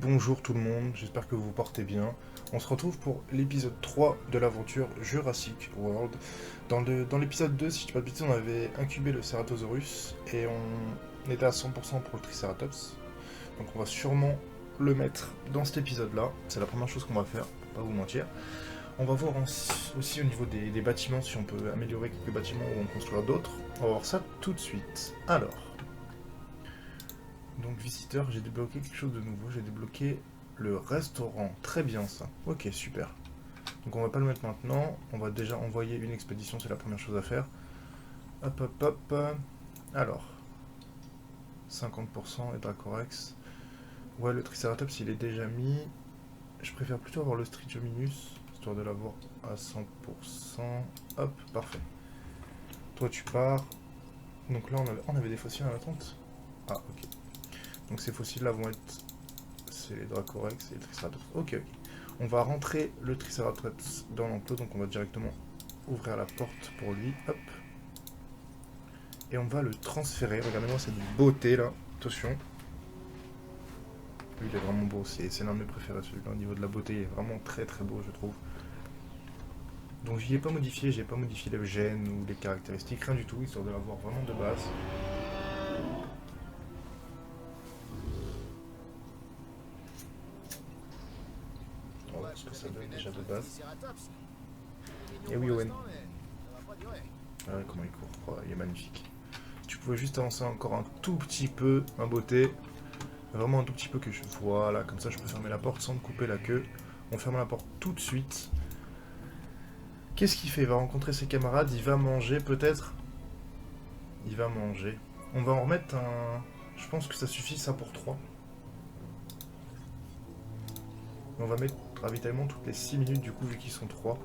bonjour tout le monde, j'espère que vous vous portez bien. On se retrouve pour l'épisode 3 de l'aventure Jurassic World. Dans l'épisode 2, si je dis pas de bêtises, on avait incubé le Ceratosaurus et on était à 100% pour le Triceratops. Donc on va sûrement le mettre dans cet épisode-là. C'est la première chose qu'on va faire, pour pas vous mentir. On va voir aussi au niveau des bâtiments si on peut améliorer quelques bâtiments ou en construire d'autres. On va voir ça tout de suite. Alors... Donc visiteur, j'ai débloqué quelque chose de nouveau, j'ai débloqué le restaurant. Très bien ça. Ok, super. Donc on va pas le mettre maintenant, on va déjà envoyer une expédition, c'est la première chose à faire. Hop hop hop. Alors, 50% et Dracorex. Ouais, le Triceratops il est déjà mis. Je préfère plutôt avoir le Stridiominus, histoire de l'avoir à 100%. Hop, parfait. Toi tu pars. Donc là on avait des fossiles en attente. Ah ok. Donc ces fossiles là vont être... C'est les Dracorex et les Triceratops. Ok, ok. On va rentrer le Triceratops dans l'enclos, donc on va directement ouvrir la porte pour lui. Hop. Et on va le transférer. Regardez-moi cette beauté là. Attention. Lui il est vraiment beau. C'est l'un de mes préférés celui-là. Au niveau de la beauté, il est vraiment très très beau je trouve. Donc j'y ai pas modifié, j'ai pas modifié les gènes ou les caractéristiques, rien du tout, histoire de l'avoir vraiment de base. On va voir ce que ça donne déjà de base. Et oui Owen. Ah ouais, comment il court, oh, il est magnifique. Si tu pouvais juste avancer encore un tout petit peu, ma beauté. Vraiment un tout petit peu que je... Voilà, comme ça je peux fermer la porte sans me couper la queue. On ferme la porte tout de suite. Qu'est-ce qu'il fait? Il va rencontrer ses camarades, il va manger peut-être. Il va manger. On va en remettre un... Je pense que ça suffit ça pour 3. On va mettre ravitaillement toutes les 6 minutes du coup vu qu'ils sont 3.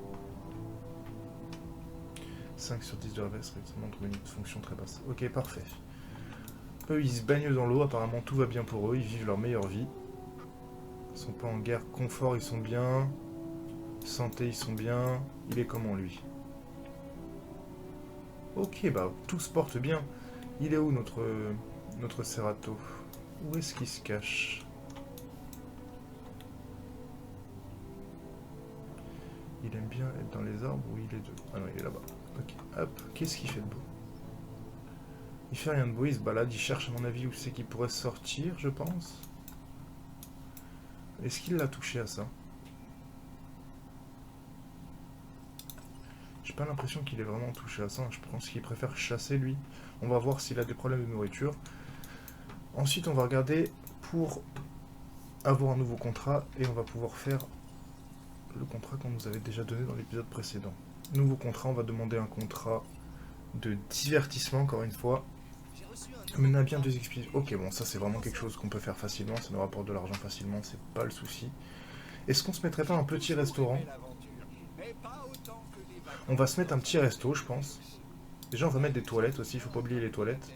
5 sur 10 de la veste, montre une fonction très basse. Ok, parfait. Eux, ils se baignent dans l'eau, apparemment tout va bien pour eux, ils vivent leur meilleure vie. Ils sont pas en guerre, confort, ils sont bien. Santé, ils sont bien. Il est comment, lui? Ok, bah, tout se porte bien. Il est où, notre Cerato? Où est-ce qu'il se cache? Il aime bien être dans les arbres ou il est de... Ah non, il est là-bas. Ok, hop. Qu'est-ce qu'il fait de beau? Il fait rien de beau, il se balade, il cherche à mon avis où c'est qu'il pourrait sortir, je pense. Est-ce qu'il l'a touché à ça? J'ai pas l'impression qu'il est vraiment touché à ça, je pense qu'il préfère chasser lui. On va voir s'il a des problèmes de nourriture. Ensuite on va regarder pour avoir un nouveau contrat et on va pouvoir faire le contrat qu'on nous avait déjà donné dans l'épisode précédent. Nouveau contrat, on va demander un contrat de divertissement encore une fois. Mais on a bien 2 expéditions. Ok, bon, ça c'est vraiment quelque chose qu'on peut faire facilement, ça nous rapporte de l'argent facilement, c'est pas le souci. Est-ce qu'on se mettrait pas un petit restaurant? On va se mettre un petit resto, je pense. Déjà, on va mettre des toilettes aussi, il faut pas oublier les toilettes.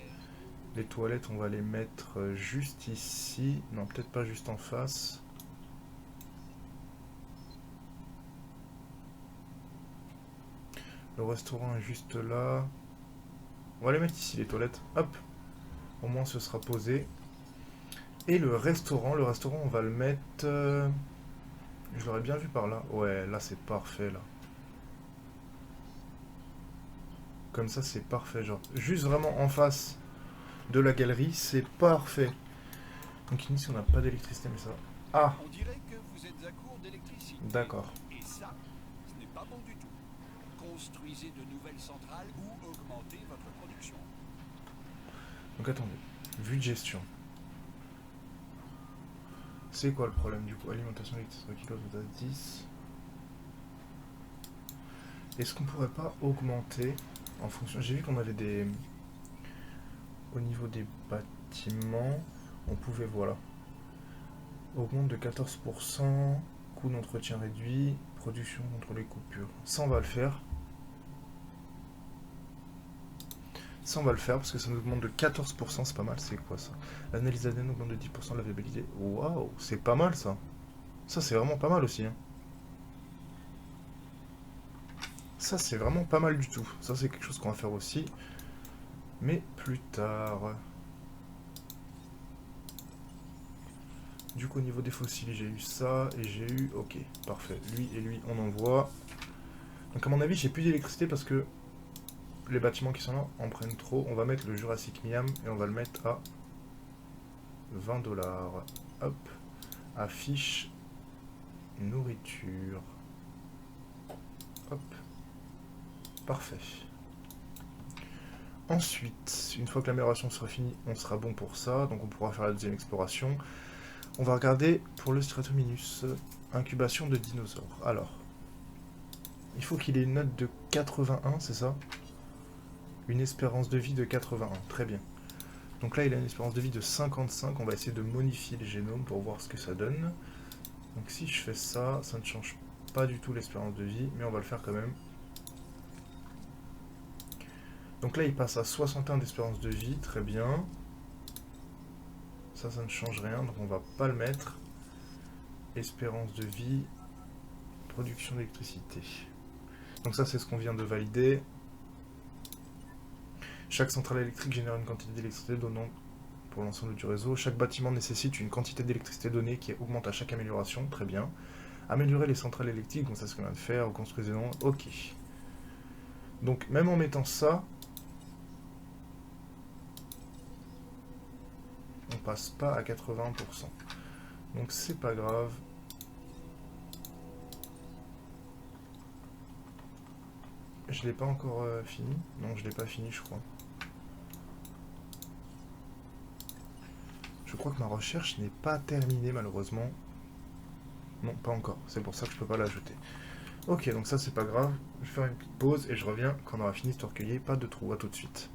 Les toilettes, on va les mettre juste ici. Non, peut-être pas juste en face. Le restaurant est juste là. On va les mettre ici, les toilettes. Hop. Au moins, ce sera posé. Et le restaurant, on va le mettre... Je l'aurais bien vu par là. Ouais, là, c'est parfait, là. Comme ça, c'est parfait, genre. Juste vraiment en face de la galerie, c'est parfait. Donc ici, on n'a pas d'électricité, mais ça va. Ah, On dirait que vous êtes à court d'électricité. d'accord. Et ça, ce n'est pas bon du tout. Construisez de nouvelles centrales ou augmentez votre production. Donc attendez. Vue de gestion. C'est quoi le problème du coup? Alimentation électrique sur kilo à 10. Est-ce qu'on pourrait pas augmenter en fonction... J'ai vu qu'on avait des... Au niveau des bâtiments, on pouvait, voilà. Augmente de 14%, coût d'entretien réduit, production contre les coupures. Ça, on va le faire. Ça, on va le faire parce que ça nous augmente de 14%, c'est pas mal. C'est quoi ça? L'analyse ADN augmente de 10% la viabilité. Waouh, c'est pas mal ça. Ça, c'est vraiment pas mal aussi. Hein. Ça, c'est vraiment pas mal du tout. Ça, c'est quelque chose qu'on va faire aussi. Mais plus tard. Du coup, au niveau des fossiles, j'ai eu ça et j'ai eu... Ok, parfait. Lui et lui, on envoie. Donc à mon avis, j'ai plus d'électricité parce que les bâtiments qui sont là en prennent trop. On va mettre le Jurassic Miam et on va le mettre à 20$. Hop. Affiche. Nourriture. Hop. Parfait. Ensuite, une fois que l'amélioration sera finie, on sera bon pour ça. Donc on pourra faire la deuxième exploration. On va regarder pour le Stratominus. Incubation de dinosaures. Alors. Il faut qu'il ait une note de 81, c'est ça? Une espérance de vie de 81. Très bien. Donc là, il a une espérance de vie de 55. On va essayer de modifier le génome pour voir ce que ça donne. Donc si je fais ça, ça ne change pas du tout l'espérance de vie, mais on va le faire quand même. Donc là, il passe à 61 d'espérance de vie. Très bien. Ça ne change rien, donc on va pas le mettre. Espérance de vie. Production d'électricité. Donc ça, c'est ce qu'on vient de valider. Chaque centrale électrique génère une quantité d'électricité donnant pour l'ensemble du réseau. Chaque bâtiment nécessite une quantité d'électricité donnée qui augmente à chaque amélioration. Très bien. Améliorer les centrales électriques, donc ça c'est ce qu'on vient de faire. Construisez-en. Ok. Donc même en mettant ça, on passe pas à 80%. Donc c'est pas grave. Je l'ai pas encore fini. Non, je l'ai pas fini, je crois. Je crois que ma recherche n'est pas terminée, malheureusement. Non, pas encore. C'est pour ça que je peux pas l'ajouter. Ok, donc ça, c'est pas grave. Je vais faire une petite pause et je reviens quand on aura fini ce recueilli. Pas de trou, à tout de suite.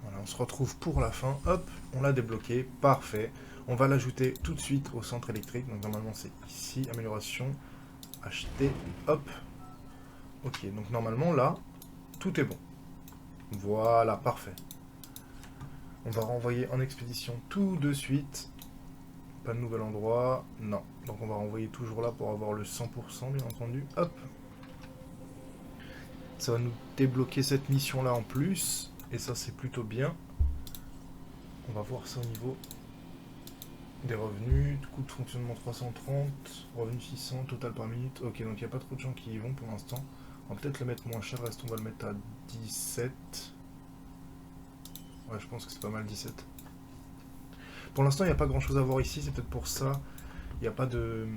Voilà, on se retrouve pour la fin. Hop, on l'a débloqué. Parfait. On va l'ajouter tout de suite au centre électrique. Donc normalement, c'est ici. Amélioration. Acheter. Hop. Ok, donc normalement, là... Tout est bon. Voilà, parfait. On va renvoyer en expédition tout de suite. Pas de nouvel endroit. Non. Donc on va renvoyer toujours là pour avoir le 100%, bien entendu. Hop. Ça va nous débloquer cette mission-là en plus. Et ça, c'est plutôt bien. On va voir ça au niveau des revenus. Coût de fonctionnement 330. Revenus 600. Total par minute. Ok, donc il n'y a pas trop de gens qui y vont pour l'instant. On va peut-être le mettre moins cher, reste on va le mettre à 17. Ouais, je pense que c'est pas mal 17. Pour l'instant, il n'y a pas grand chose à voir ici, c'est peut-être pour ça. Il n'y a pas de...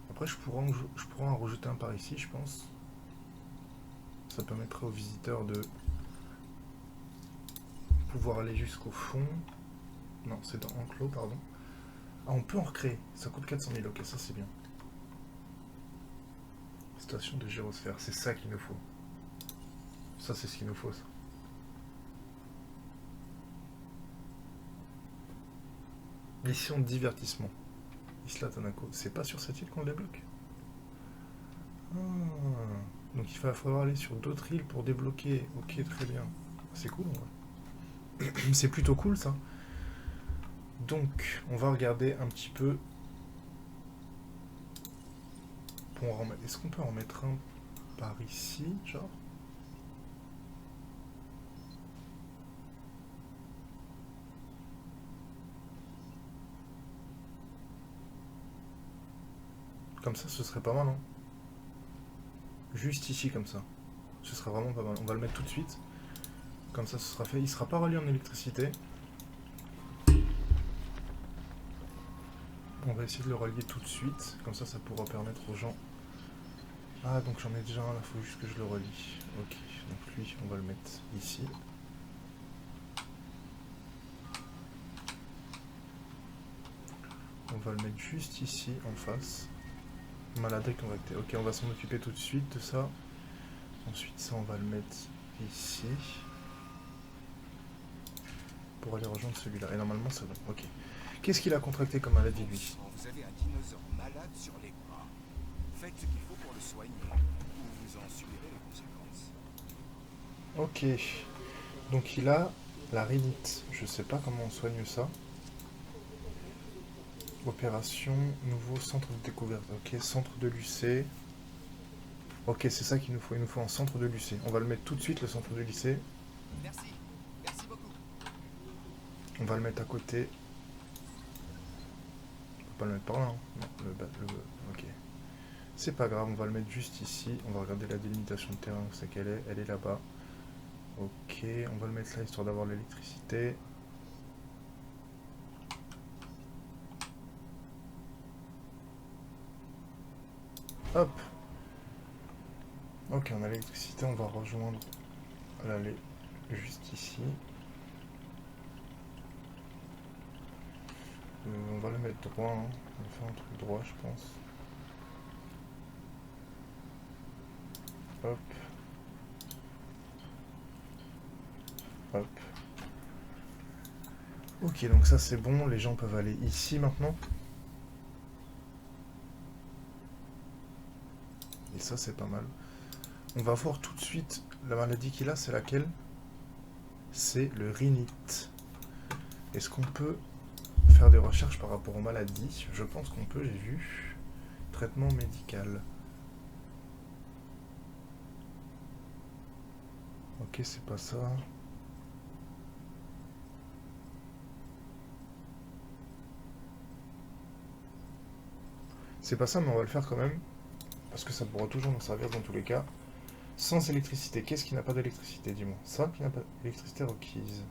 Après, je pourrais en rajouter un par ici, je pense. Ça permettrait aux visiteurs de pouvoir aller jusqu'au fond. Non, c'est dans Enclos, pardon. Ah, on peut en recréer. Ça coûte 400 000, ok, ça c'est bien. Station de gyrosphère, c'est ça qu'il nous faut. Ça, c'est ce qu'il nous faut, ça. Mission de divertissement. Isla Tanako. C'est pas sur cette île qu'on le débloque. Ah. Donc il va falloir aller sur d'autres îles pour débloquer. Ok, très bien. C'est cool, en vrai. C'est plutôt cool, ça. Donc, on va regarder un petit peu. Est-ce qu'on peut en mettre un par ici, genre? Comme ça, ce serait pas mal, hein? Juste ici, comme ça. Ce serait vraiment pas mal. On va le mettre tout de suite. Comme ça, ce sera fait. Il sera pas relié en électricité. On va essayer de le relier tout de suite. Comme ça pourra permettre aux gens... Ah, donc j'en ai déjà un, là. Faut juste que je le relie. Ok, donc lui, on va le mettre ici. On va le mettre juste ici, en face. Maladie convectée. Ok, on va s'en occuper tout de suite de ça. Ensuite, ça, on va le mettre ici. Pour aller rejoindre celui-là. Et normalement, c'est bon. Ok. Qu'est-ce qu'il a contracté comme maladie, lui? Vous avez un dinosaure malade sur les bras. Faites ce qu'il faut pour le soigner, ou vous en subirez les conséquences. Ok. Donc il a la rhinite. Je sais pas comment on soigne ça. Opération, nouveau centre de découverte. Ok, centre de lycée. Ok, c'est ça qu'il nous faut. Il nous faut un centre de lycée. On va le mettre tout de suite, le centre de lycée. Merci. Merci beaucoup. On va le mettre à côté. pas le mettre par là, hein. Non, ok. C'est pas grave, on va le mettre juste ici. On va regarder la délimitation de terrain, c'est qu'elle est. Elle est là-bas. Ok, on va le mettre là, histoire d'avoir l'électricité. Hop. Ok, on a l'électricité, on va rejoindre l'allée juste ici. On va le mettre droit, hein. On va faire un truc droit, je pense. Hop. Hop. Ok, donc ça c'est bon, les gens peuvent aller ici maintenant. Et ça c'est pas mal. On va voir tout de suite la maladie qu'il a, c'est laquelle? C'est le rhinite. Est-ce qu'on peut faire des recherches par rapport aux maladies? Je pense qu'on peut, j'ai vu. Traitement médical. Ok, c'est pas ça. C'est pas ça, mais on va le faire quand même. Parce que ça pourra toujours nous servir dans tous les cas. Sans électricité. Qu'est-ce qui n'a pas d'électricité, dis-moi? Ça qui n'a pas d'électricité requise.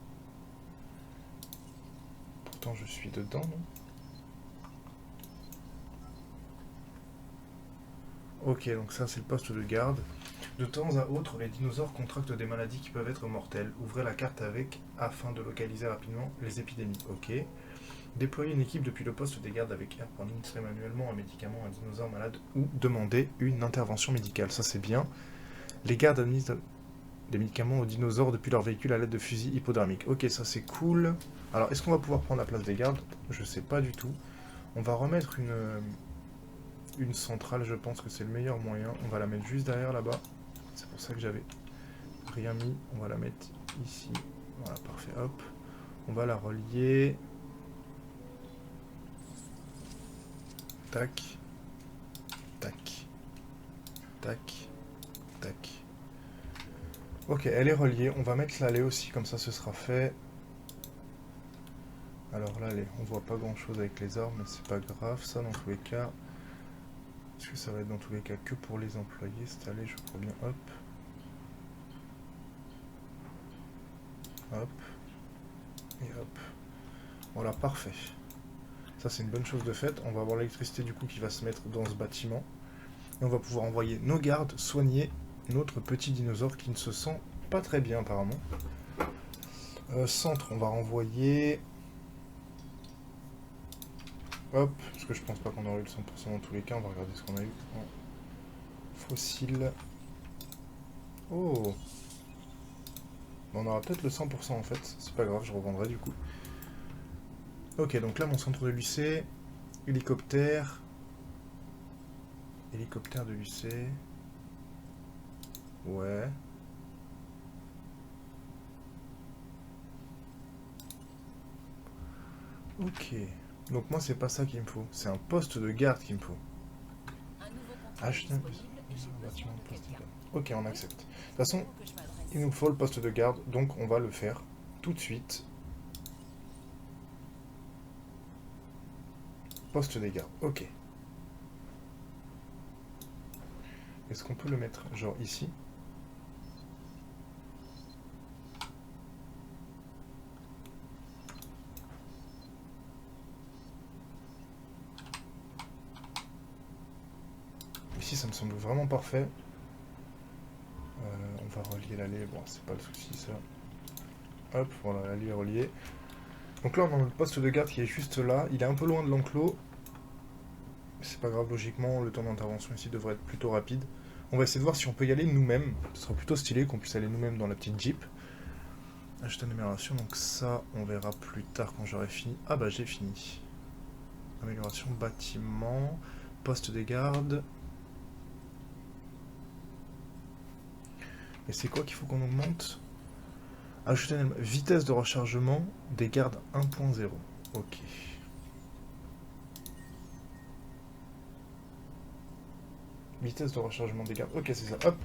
Pourtant, je suis dedans, non? Ok, donc ça, c'est le poste de garde. De temps à autre, les dinosaures contractent des maladies qui peuvent être mortelles. Ouvrez la carte avec, afin de localiser rapidement les épidémies. Ok. Déployer une équipe depuis le poste des gardes avec R pour administrer manuellement un médicament à un dinosaure malade ou demander une intervention médicale. Ça, c'est bien. Les gardes administrent des médicaments aux dinosaures depuis leur véhicule à l'aide de fusils hypodermiques. Ok, ça c'est cool. Alors, est-ce qu'on va pouvoir prendre la place des gardes? Je sais pas du tout. On va remettre une centrale, je pense que c'est le meilleur moyen. On va la mettre juste derrière là-bas. C'est pour ça que j'avais rien mis. On va la mettre ici. Voilà, parfait, hop. On va la relier. Tac. Tac. Tac. Tac. Ok, elle est reliée. On va mettre l'allée aussi, comme ça ce sera fait. Alors l'allée, on voit pas grand chose avec les arbres, mais c'est pas grave. Ça, dans tous les cas. Est-ce que ça va être dans tous les cas que pour les employés, cette allée, je crois bien. Hop. Hop. Et hop. Voilà, parfait. Ça, c'est une bonne chose de fait. On va avoir l'électricité du coup qui va se mettre dans ce bâtiment. Et on va pouvoir envoyer nos gardes soigner notre petit dinosaure qui ne se sent pas très bien apparemment. Centre, on va renvoyer... Hop, parce que je pense pas qu'on aurait eu le 100% dans tous les cas. On va regarder ce qu'on a eu en fossile. Oh, on aura peut-être le 100% en fait. C'est pas grave, je revendrai du coup. Ok, donc là mon centre de lycée. Hélicoptère. Hélicoptère de lycée. Ouais. Ok. Donc moi c'est pas ça qu'il me faut. C'est un poste de garde qu'il me faut. Acheter un bâtiment de poste de garde. Ok, on accepte. De toute façon, il nous faut le poste de garde, donc on va le faire tout de suite. Poste des gardes, ok. Est-ce qu'on peut le mettre genre ici? Ici ça me semble vraiment parfait. On va relier l'allée, bon c'est pas le souci ça. Hop, voilà, l'allée est reliée. Donc là on a le poste de garde qui est juste là, il est un peu loin de l'enclos. C'est pas grave, logiquement le temps d'intervention ici devrait être plutôt rapide. On va essayer de voir si on peut y aller nous-mêmes. Ce sera plutôt stylé qu'on puisse aller nous-mêmes dans la petite Jeep. Acheter une amélioration, donc ça on verra plus tard quand j'aurai fini. Ah bah j'ai fini. Amélioration bâtiment, poste des gardes. Et c'est quoi qu'il faut qu'on augmente? Ajouter une vitesse de rechargement des gardes 1.0. Ok. Vitesse de rechargement des gardes. Ok, c'est ça. Hop.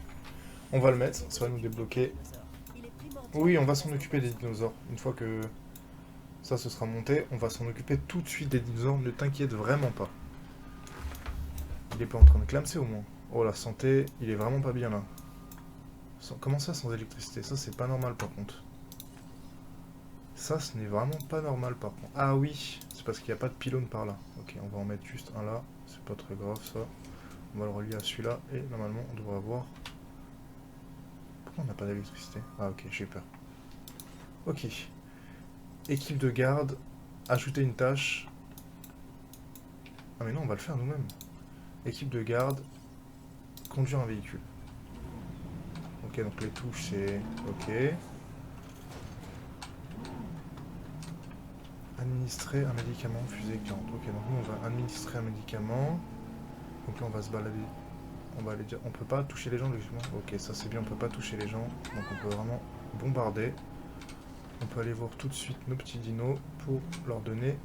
On va le mettre. Ça va nous débloquer. Oui, on va s'en occuper des dinosaures. Une fois que Ça, ce sera monté. On va s'en occuper tout de suite des dinosaures. Ne t'inquiète vraiment pas. Il est pas en train de clamser au moins. Oh, la santé, il est vraiment pas bien là. Comment ça sans électricité? Ça, c'est pas normal par contre. Ça, ce n'est vraiment pas normal par contre. Ah oui, c'est parce qu'il n'y a pas de pylône par là. Ok, on va en mettre juste un là. C'est pas très grave ça. On va le relier à celui-là. Et normalement, on devrait avoir... Pourquoi on n'a pas d'électricité? Ah ok, j'ai peur. Ok. Équipe de garde. Ajouter une tâche. Ah mais non, on va le faire nous-mêmes. Équipe de garde. Conduire un véhicule. Ok, donc les touches, c'est... Ok. Administrer un médicament, fusée 40. Ok, donc nous, on va administrer un médicament. Donc là, on va se balader. On va aller dire... On peut pas toucher les gens, logiquement. Ok, ça c'est bien, on peut pas toucher les gens. Donc on peut vraiment bombarder. On peut aller voir tout de suite nos petits dinos pour leur donner...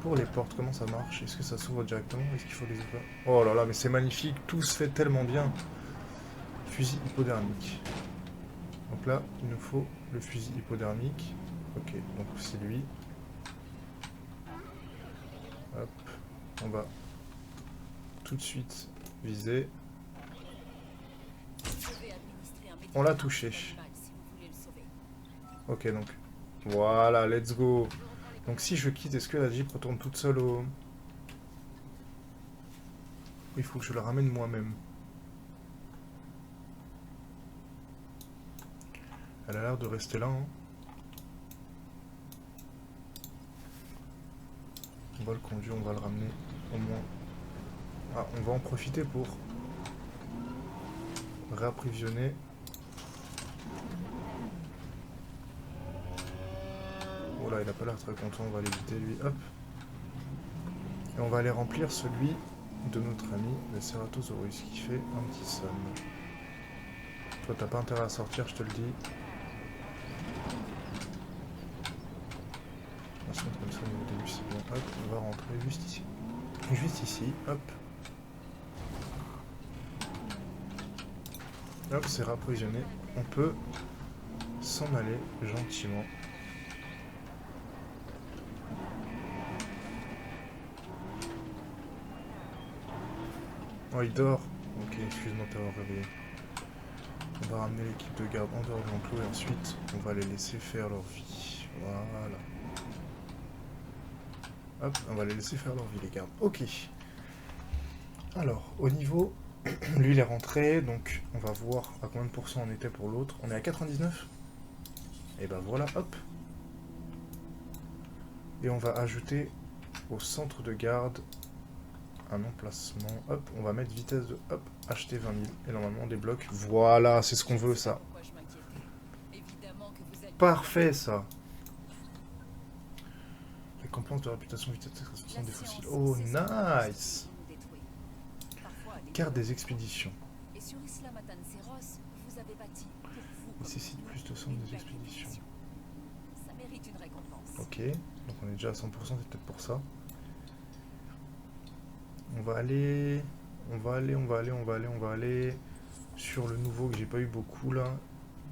Pour les portes, comment ça marche? Est-ce que ça s'ouvre directement? Est-ce qu'il faut les ouvrir? Oh là là, mais c'est magnifique, tout se fait tellement bien. Fusil hypodermique. Donc là, il nous faut le fusil hypodermique. Ok, donc c'est lui. Hop, on va tout de suite viser. On l'a touché. Ok, donc voilà, let's go. Donc si je quitte, est-ce que la Jeep retourne toute seule au... Il faut que je la ramène moi-même. Elle a l'air de rester là. Hein. On va le conduire, on va le ramener au moins. Ah, on va en profiter pour réapprovisionner. Oh là, il a pas l'air très content, on va l'éviter lui. Hop. Et on va aller remplir celui de notre ami, le Ceratosaurus, qui fait un petit somme. Toi, t'as pas intérêt à sortir, je te le dis. On se mettre comme ça au niveau des c'est bien. Hop, on va rentrer juste ici. Juste ici, hop. Hop, c'est rapprovisionné. On peut s'en aller gentiment. Oh, il dort. Ok, excuse-moi de t'avoir réveillé. On va ramener l'équipe de garde en dehors de l'enclos et ensuite, on va les laisser faire leur vie. Voilà. Hop, on va les laisser faire leur vie, les gardes. Ok. Alors, au niveau... Lui, il est rentré, donc on va voir à combien de pourcents on était pour l'autre. On est à 99. Et ben voilà, hop. Et on va ajouter au centre de garde un emplacement. Hop, on va mettre vitesse de... Hop, acheter 20 000. Et normalement, on débloque. Voilà, c'est ce qu'on veut, ça. Parfait, ça. Récompense de réputation, vitesse d'extraction des fossiles. Oh, nice. Carte des expéditions. Nécessite plus de sang des expéditions. Ok, donc on est déjà à 100%, c'est peut-être pour ça. On va aller sur le nouveau que j'ai pas eu beaucoup là.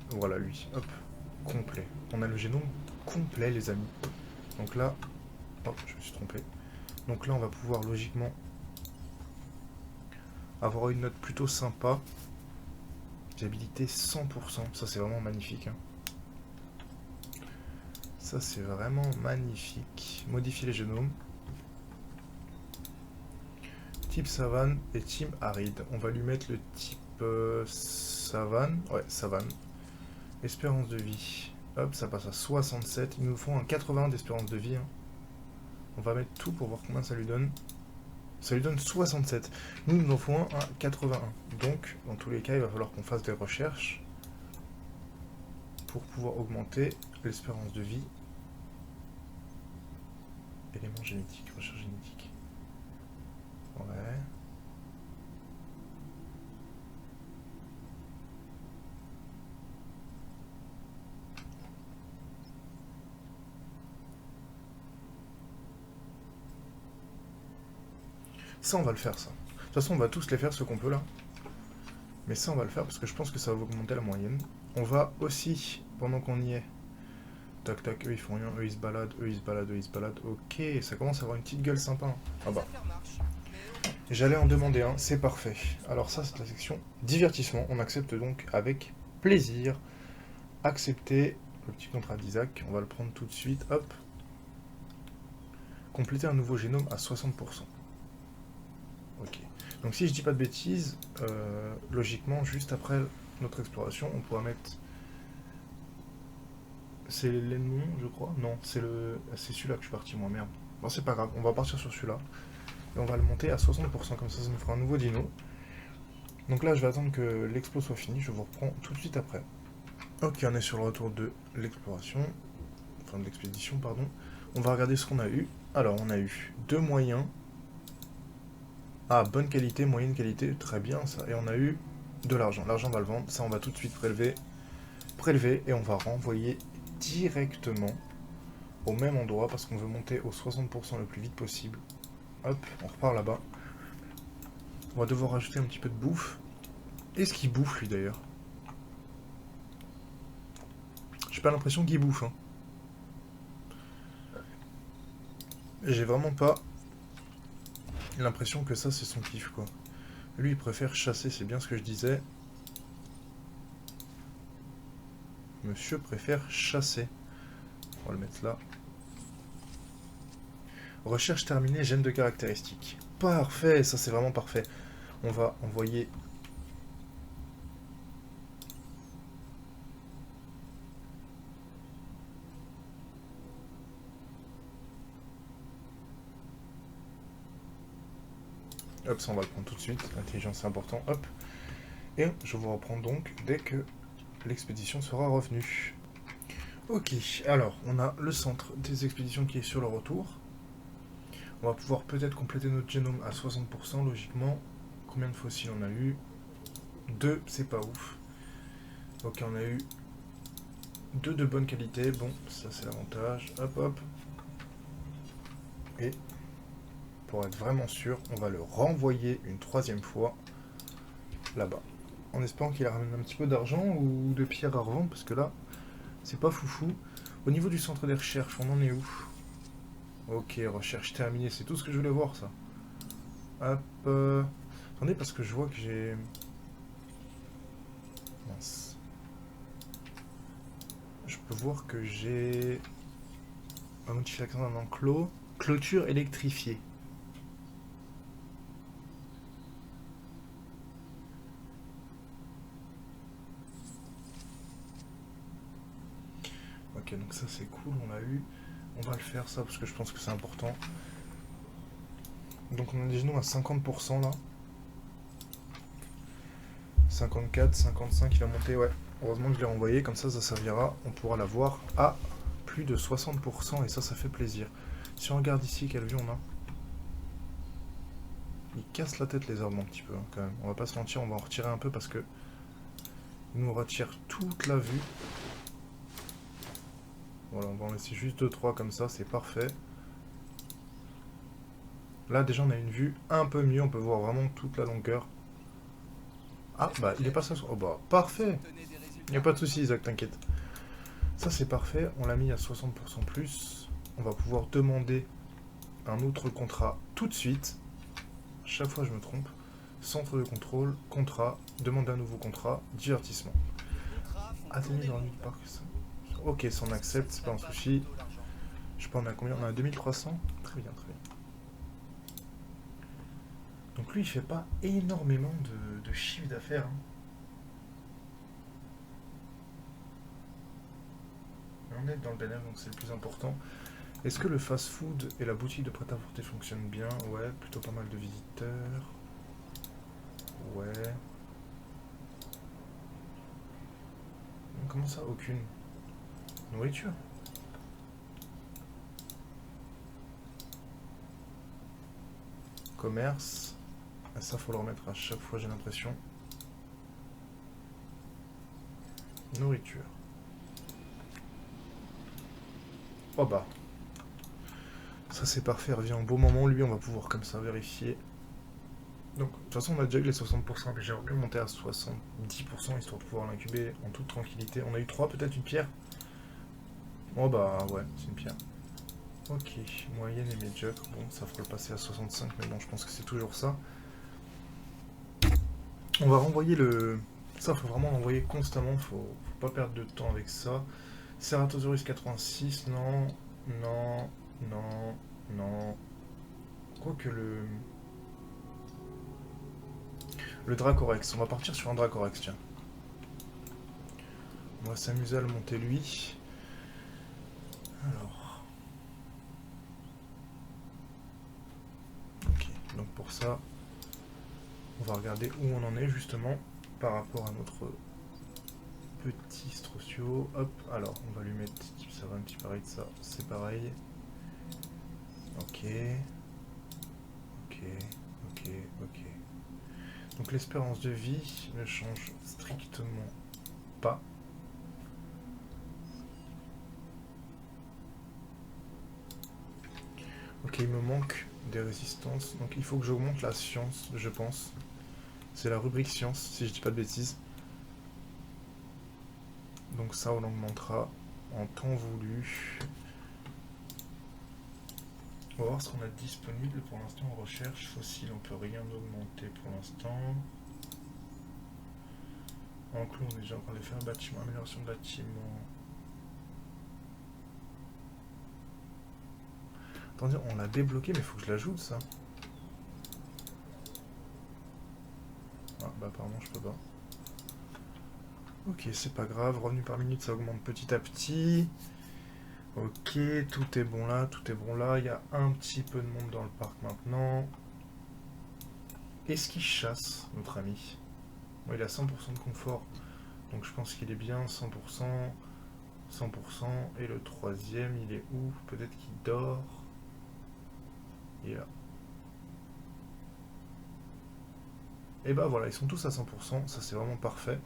Voilà lui, hop, complet. On a le génome complet les amis. Donc là, oh, je me suis trompé. Donc là on va pouvoir logiquement avoir une note plutôt sympa. Fiabilité 100%, ça c'est vraiment magnifique. Hein. Ça c'est vraiment magnifique. Modifier les génomes. Type savane et type aride. On va lui mettre le type savane. Ouais, savane. Espérance de vie. Hop, ça passe à 67. Il nous faut un 80 d'espérance de vie. Hein. On va mettre tout pour voir combien ça lui donne. Ça lui donne 67. Nous, il nous en faut un à 81. Donc, dans tous les cas, il va falloir qu'on fasse des recherches pour pouvoir augmenter l'espérance de vie. Éléments génétiques, recherche génétique. Ouais. Ça, on va le faire, ça. De toute façon, on va tous les faire, ce qu'on peut, là. Mais ça, on va le faire, parce que je pense que ça va augmenter la moyenne. On va aussi, pendant qu'on y est, Tac tac, eux ils font rien, eux ils se baladent, eux ils se baladent, eux ils se baladent. Ok, ça commence à avoir une petite gueule sympa. Hein. Ah bah. J'allais en demander un, c'est parfait. Alors ça c'est la section divertissement. On accepte donc avec plaisir. Accepter le petit contrat d'Isaac. On va le prendre tout de suite. Hop. Compléter un nouveau génome à 60%. Ok. Donc si je dis pas de bêtises, logiquement, juste après notre exploration, on pourra mettre... C'est l'ennemi, je crois. Non, c'est celui-là que je suis parti, moi, merde. Bon, c'est pas grave, on va partir sur celui-là. Et on va le monter à 60%, comme ça nous fera un nouveau dino. Donc là, je vais attendre que l'explo soit fini, je vous reprends tout de suite après. Ok, on est sur le retour de l'exploration. Enfin, de l'expédition, pardon. On va regarder ce qu'on a eu. Alors, on a eu 2 moyens. Ah, bonne qualité, moyenne qualité, très bien ça. Et on a eu de l'argent. L'argent, on va le vendre. Ça, on va tout de suite prélever et on va renvoyer directement au même endroit parce qu'on veut monter au 60% le plus vite possible. Hop, on repart là-bas. On va devoir rajouter un petit peu de bouffe. Est-ce qu'il bouffe, lui, d'ailleurs? J'ai pas l'impression qu'il bouffe, hein. J'ai vraiment pas l'impression que ça, c'est son kiff, quoi. Lui, il préfère chasser, c'est bien ce que je disais. Monsieur préfère chasser. On va le mettre là. Recherche terminée, gène de caractéristiques. Parfait, ça c'est vraiment parfait. On va envoyer... Hop, ça on va le prendre tout de suite. Intelligence c'est important, hop. Et je vous reprends donc dès que l'expédition sera revenue. Ok, alors on a le centre des expéditions qui est sur le retour. On va pouvoir peut-être compléter notre génome à 60% logiquement. Combien de fossiles on a eu? 2, c'est pas ouf. Ok, on a eu 2 de bonne qualité. Bon, ça c'est l'avantage. Hop, hop. Et pour être vraiment sûr, on va le renvoyer une 3e fois là-bas. En espérant qu'il ramène un petit peu d'argent ou de pierres à revendre, parce que là, c'est pas foufou. Au niveau du centre des recherches, on en est où? Ok, recherche terminée, c'est tout ce que je voulais voir, ça. Hop. Attendez, parce que je vois que j'ai... Mince. Je peux voir que j'ai... Un modificateur d'un enclos. Clôture électrifiée. Ok, donc ça c'est cool, on l'a eu. On va le faire ça parce que je pense que c'est important. Donc on a des genoux à 50% là. 54, 55, il va monter, ouais. Heureusement que je l'ai renvoyé, comme ça servira. On pourra l'avoir à plus de 60% et ça fait plaisir. Si on regarde ici, quelle vue on a? Il casse la tête les arbres un petit peu hein, quand même. On va pas se mentir, on va en retirer un peu parce que il nous retire toute la vue. Voilà, on va en laisser juste 2-3 comme ça, c'est parfait. Là déjà on a une vue un peu mieux, on peut voir vraiment toute la longueur. Ah bah il est passé sur... Oh bah parfait. Il n'y a pas de souci Isaac, t'inquiète. Ça c'est parfait, on l'a mis à 60% plus. On va pouvoir demander un autre contrat tout de suite. Chaque fois je me trompe. Centre de contrôle, contrat, demande un nouveau contrat, divertissement. Atteindre dans le parc. Ok, ça on accepte, c'est pas un souci. Je sais pas, on a combien? On a 2300. Très bien, très bien. Donc lui, il fait pas énormément de chiffre d'affaires. Hein. On est dans le bénéfice, donc c'est le plus important. Est-ce que le fast-food et la boutique de prêt-à-porter fonctionnent bien? Ouais, plutôt pas mal de visiteurs. Ouais. Comment ça? Aucune. Nourriture. Commerce. Ça, faut le remettre à chaque fois, j'ai l'impression. Nourriture. Oh bah. Ça, c'est parfait. Revient au bon moment. Lui, on va pouvoir comme ça vérifier. Donc, de toute façon, on a déjà eu les 60%, mais j'aurais pu monter à 70%, histoire de pouvoir l'incuber en toute tranquillité. On a eu 3, peut-être une pierre. Oh bah ouais, c'est une pierre. Ok, moyenne et médiocre. Bon, ça fera le passer à 65, mais bon, je pense que c'est toujours ça. On va renvoyer le... Ça, faut vraiment l'envoyer constamment, faut pas perdre de temps avec ça. Ceratosaurus 86, non, non, non, non. Quoique le... Le Dracorex, on va partir sur un Dracorex, tiens. On va s'amuser à le monter lui. Alors... Ok, donc pour ça, on va regarder où on en est justement par rapport à notre petit Strocio. Hop, alors on va lui mettre type savane, type pareil de ça, c'est pareil. Ok. Ok, ok, ok. Donc l'espérance de vie ne change strictement pas. Ok, il me manque des résistances. Donc il faut que j'augmente la science, je pense. C'est la rubrique science, si je dis pas de bêtises. Donc ça, on l'augmentera en temps voulu. On va voir ce qu'on a disponible pour l'instant en recherche. Fossile, on peut rien augmenter pour l'instant. Enclos, on est déjà en train de faire. Bâtiment, amélioration de bâtiment. Attendez, on l'a débloqué, mais il faut que je l'ajoute ça. Ah bah apparemment je peux pas. Ok, c'est pas grave. Revenu par minute, ça augmente petit à petit. Ok, tout est bon là, tout est bon là. Il y a un petit peu de monde dans le parc maintenant. Est-ce qu'il chasse, notre ami? Bon, il a 100% de confort, donc je pense qu'il est bien. 100%, 100%. Et le troisième, il est où? Peut-être qu'il dort. Il est là. Et bah voilà, ils sont tous à 100%. Ça, c'est vraiment parfait.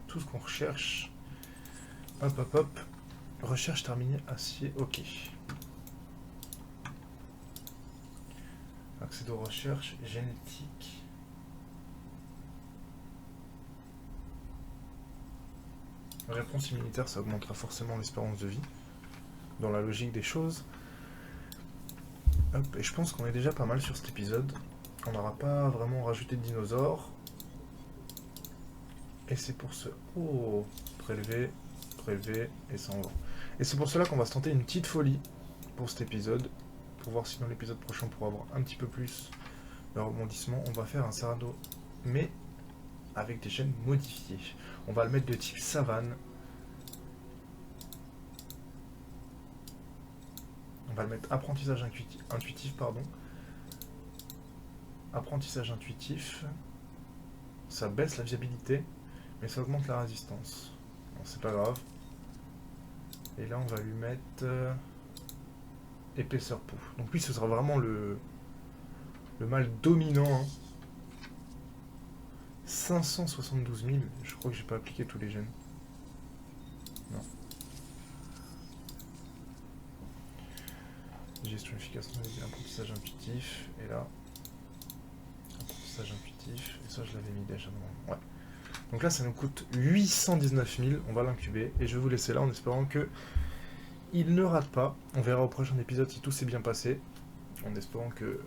Tout ce qu'on recherche. Hop, hop, hop. Recherche terminée, acier, ok. Accès de recherche, génétique. Réponse immunitaire, ça augmentera forcément l'espérance de vie. Dans la logique des choses. Hop, et je pense qu'on est déjà pas mal sur cet épisode. On n'aura pas vraiment rajouté de dinosaures. Et c'est pour ce... Oh, prélever, prélever, et ça en va. Et c'est pour cela qu'on va se tenter une petite folie pour cet épisode. Pour voir si dans l'épisode prochain on pourra avoir un petit peu plus de rebondissement. On va faire un Cerado, mais avec des gènes modifiés. On va le mettre de type savane. On va le mettre apprentissage intuitif, pardon. Apprentissage intuitif. Ça baisse la viabilité, mais ça augmente la résistance. Bon, c'est pas grave. Et là, on va lui mettre épaisseur peau. Donc lui, ce sera vraiment le mâle dominant. Hein. 572 000. Je crois que j'ai pas appliqué tous les gènes. Non. Gestion efficace, on avait dit apprentissage intuitif. Et là, apprentissage intuitif. Et ça, je l'avais mis déjà. Ouais. Donc là, ça nous coûte 819 000. On va l'incuber. Et je vais vous laisser là en espérant que il ne rate pas. On verra au prochain épisode si tout s'est bien passé. En espérant que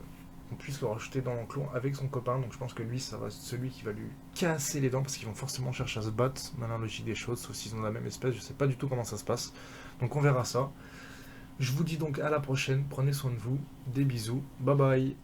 on puisse le rajouter dans l'enclos avec son copain. Donc je pense que lui, ça va être celui qui va lui casser les dents parce qu'ils vont forcément chercher à se battre. Maintenant, logique des choses, sauf s'ils ont la même espèce. Je sais pas du tout comment ça se passe. Donc on verra ça. Je vous dis donc à la prochaine. Prenez soin de vous. Des bisous. Bye bye.